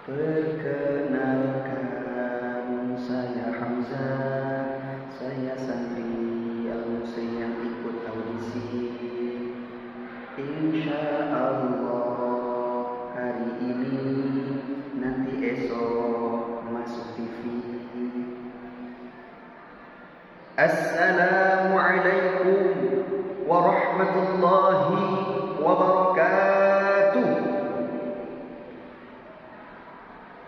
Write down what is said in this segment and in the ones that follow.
Perkenalkan, saya Hamzah, saya santri Al-Musri yang ikut audisi. Insya Allah hari ini, nanti esok masuk TV. Assalamualaikum warahmatullahi wabarakatuh.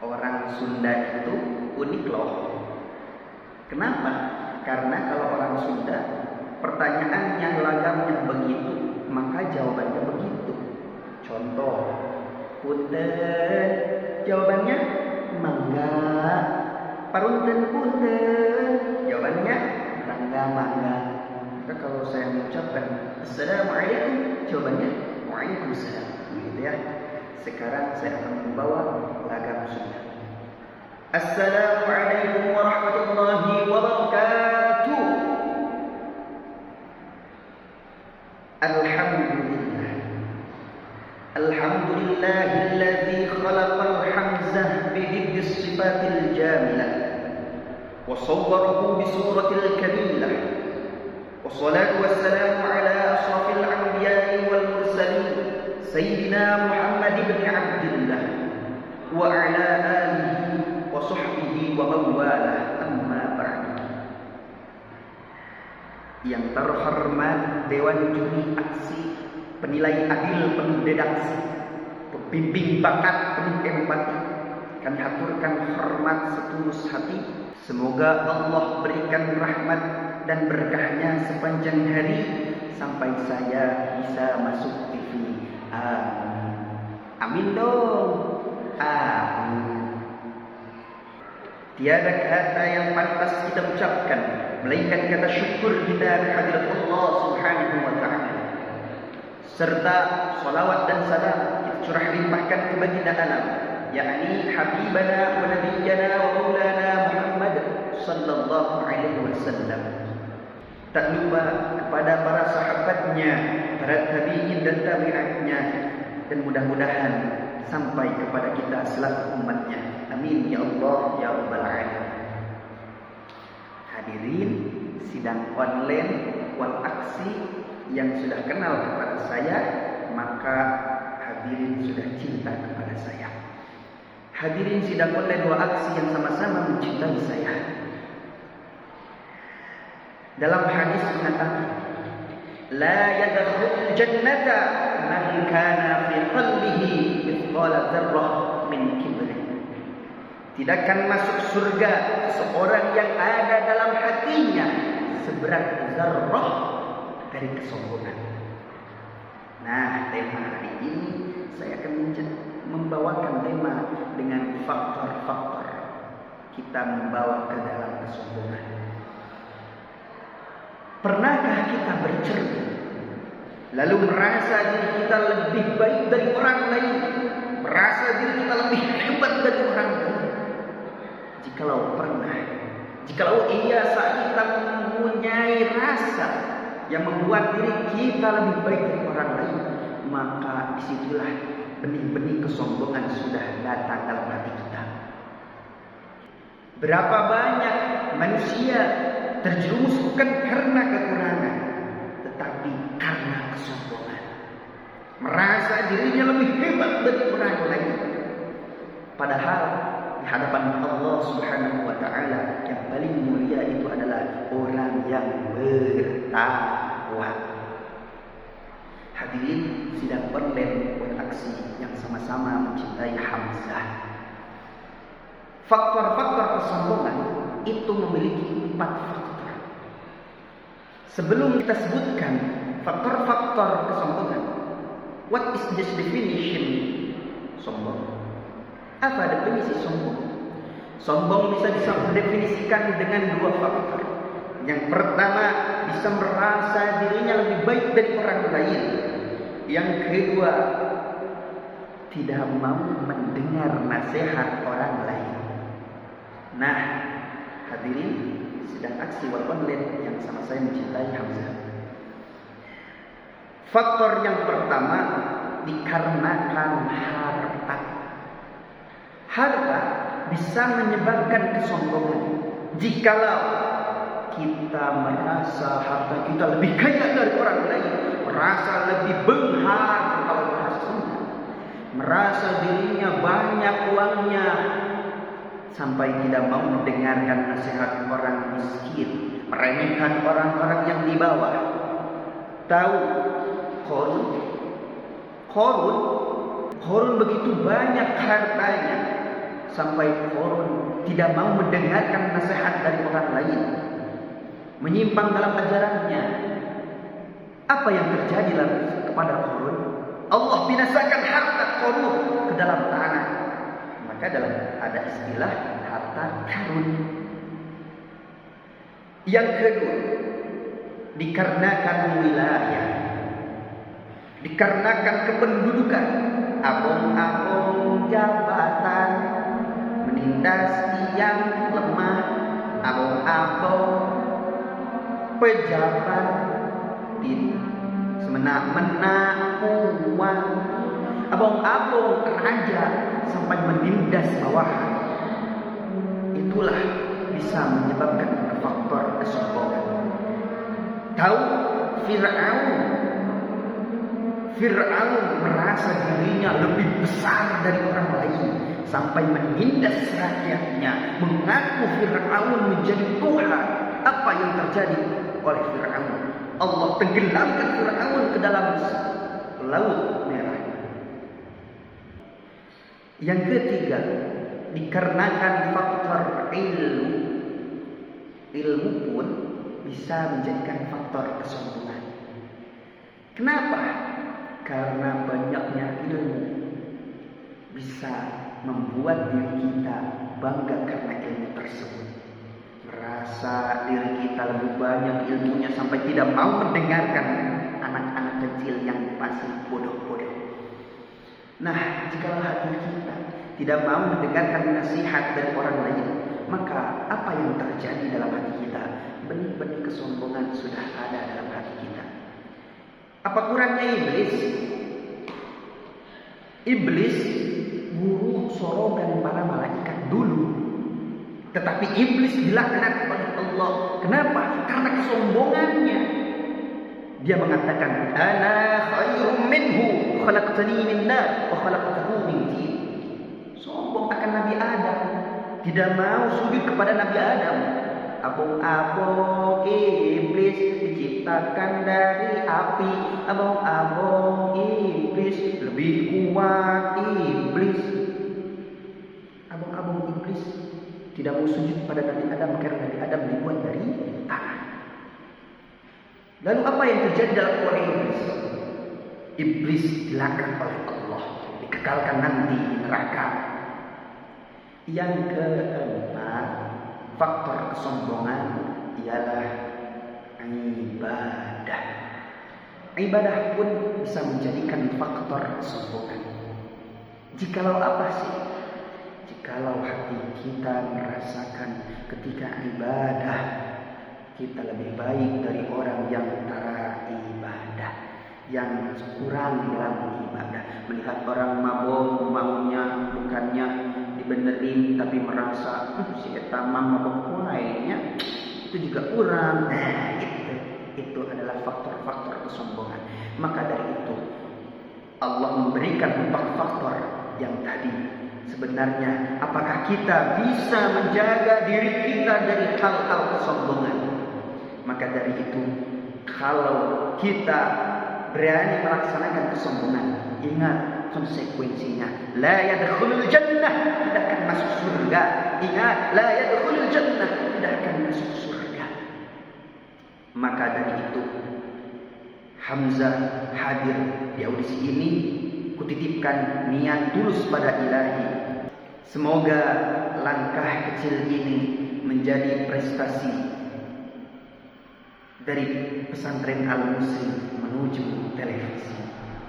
Orang Sunda itu unik loh. Kenapa? Karena kalau orang Sunda pertanyaannya lagamnya begitu, maka jawabannya begitu. Contoh, punten, jawabannya mangga. Parunten punten, jawabannya mangga mangga. Maka kalau saya mengucapkan Assalamualaikum, jawabannya Waalaikumsalam. Begitu ya. Sekarang saya akan membawa lagam Sunda. Assalamualaikum warahmatullahi wabarakatuh. Alhamdulillah. Alhamdulillahilladzi khalaqal hamzah bihiddis sifatil jamilah wa sawwarahu bisuratil kamilah. Wassalatu wassalamu ala asrafil anbiya'i wal mursalin Sayyidina Muhammad ibn Abdullah wa ala alihi wa sahbihi wa mawalah, amma ba'du. Yang terhormat Dewan Juri Aksi Penilai Adil Penuh Redaksi, Pembimbing Bakat Penuh Empati, kami haturkan hormat setulus hati. Semoga Allah berikan rahmat dan berkahnya sepanjang hari sampai saya bisa masuk TV. Amin dong. Amin. Tiada kata yang pantas kita ucapkan melainkan kata syukur kita kehadirat Allah Subhanahu wa ta'ala, serta salawat dan salam kita curah limpahkan ke baginda alam, yakni habibana wa nabiyyana wa maulana Muhammad sallallahu alaihi wasallam. Tak lupa kepada para sahabatnya, para tabi'in dan tabi'atnya, dan mudah-mudahan sampai kepada kita selaku umatnya. Amin ya Allah ya rabbal alamin. Hadirin sidang online wal aksi yang sudah kenal kepada saya, maka hadirin sudah cinta kepada saya. Hadirin sidang online wal aksi yang sama-sama mencintai saya. Dalam hadis mengatakan, la yadkhulul jannata man kana fi qalbihi mithqala dzarrah min kibr. Tidak akan masuk surga seorang yang ada dalam hatinya seberat zarrah dari kesombongan. Nah, tema hari ini saya akan membawakan tema dengan faktor-faktor kita membawa ke dalam kesombongan. Pernahkah kita bercermin lalu merasa diri kita lebih baik dari orang lain, merasa diri kita lebih hebat dari orang lain? Jikalau pernah, jikalau iya saat kita mempunyai rasa yang membuat diri kita lebih baik dari orang lain, maka disitulah benih-benih kesombongan sudah datang dalam hati kita. Berapa banyak manusia terjerumus bukan karena kekurangan, tetapi karena kesombongan. Merasa dirinya lebih hebat dari orang lain. Padahal di hadapan Allah Subhanahu wa ta'ala yang paling mulia itu adalah orang yang bertakwa. Hadirin sidang online wal aksi yang sama-sama mencintai Hamzah. Faktor-faktor kesombongan itu memiliki 4 faktor. Sebelum kita sebutkan faktor-faktor kesombongan, what is this definition sombong? Apa definisi sombong? Sombong bisa didefinisikan dengan 2 faktor. Yang pertama, bisa merasa dirinya lebih baik dari orang lain. Yang kedua, tidak mau mendengar nasihat orang lain. Nah, hadirin sidang aksi wal online yang sama saya mencintai Hamzah. Faktor yang pertama dikarenakan harta. Harta bisa menyebabkan kesombongan. Jikalau kita merasa harta kita lebih kaya dari orang lain, merasa lebih benghar kalau bahasa Sunda, merasa dirinya banyak uangnya, sampai tidak mau mendengarkan nasihat orang miskin, meremehkan orang-orang yang di bawah. Tahu Korun begitu banyak hartanya sampai Korun tidak mau mendengarkan nasihat dari orang lain, menyimpang dalam ajarannya. Apa yang terjadi kepada Korun? Allah binasakan harta Korun ke dalam tanah. Maka ada istilah harta karun. Yang kedua, dikarenakan wilayah, dikarenakan kependudukan, abong-abong jabatan menindas yang lemah, abong-abong pejabat semena-mena uang, abong-abong raja sampai menindas bawahan. Itulah bisa menyebabkan faktor kesombongan. Tahu Fir'aun merasa dirinya lebih besar dari orang lain sampai menindas rakyatnya, mengaku Fir'aun menjadi Tuhan. Apa yang terjadi oleh Fir'aun? Allah tenggelamkan Fir'aun ke dalam laut merah. Yang ketiga, dikarenakan faktor ilmu. Ilmu pun bisa menjadikan faktor kesombongan. Kenapa? Karena banyaknya ilmu bisa membuat diri kita bangga karena ilmu tersebut. Merasa diri kita lebih banyak ilmunya sampai tidak mau mendengarkan anak-anak kecil yang masih bodoh-bodoh. Nah, jika hati kita tidak mau mendengarkan nasihat dari orang lain, maka apa yang terjadi dalam hati kita? Benih-benih kesombongan sudah ada dalam hati kita. Apa kurangnya iblis? Iblis guru sorogan para malaikat dulu. Tetapi iblis dilaknat oleh Allah. Kenapa? Karena kesombongannya. Dia mengatakan, "Ana khairum minhu, khalaqtani min nar wa khalaqtahu min tin." Sombong akan Nabi Adam. Tidak mau sujud kepada Nabi Adam. Abong-abong iblis diciptakan dari api. Abong-abong iblis lebih kuat iblis. Abong-abong iblis tidak mau sujud pada Nabi Adam karena Nabi Adam dibuat dari tanah. Lalu apa yang terjadi dalam keluarga iblis? Iblis dilaknat oleh Allah, dikekalkan nanti di neraka. Yang keempat, faktor kesombongan ialah ibadah. Ibadah pun bisa menjadikan faktor kesombongan. Jikalau apa sih? Jikalau hati kita merasakan ketika ibadah kita lebih baik dari orang yang tara ibadah, yang kurang dalam ibadah. Melihat orang mabok, maunya bukannya dibenerin tapi merasa si eta mabok lainnya itu juga kurang. Nah, itu adalah faktor-faktor kesombongan. Maka dari itu Allah memberikan 4 faktor yang tadi. Sebenarnya apakah kita bisa menjaga diri kita dari hal-hal kesombongan? Maka dari itu, kalau kita berani melaksanakan kesombongan, ingat konsekuensinya. La yadkhulul jannah, tidak akan masuk surga. Ingat, la yadkhulul jannah, tidak akan masuk surga. Maka dari itu, Hamzah hadir di audisi ini, kutitipkan niat tulus pada Ilahi. Semoga langkah kecil ini menjadi prestasi dari pesantren Al-Muslim menuju televisi.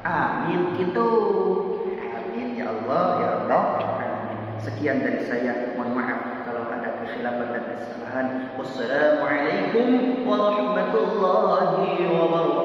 Amin gitu. Amin ya Allah, ya Allah. Amin. Sekian dari saya. Mohon maaf kalau ada kekhilafan dan kesalahan. Wassalamualaikum warahmatullahi wabarakatuh.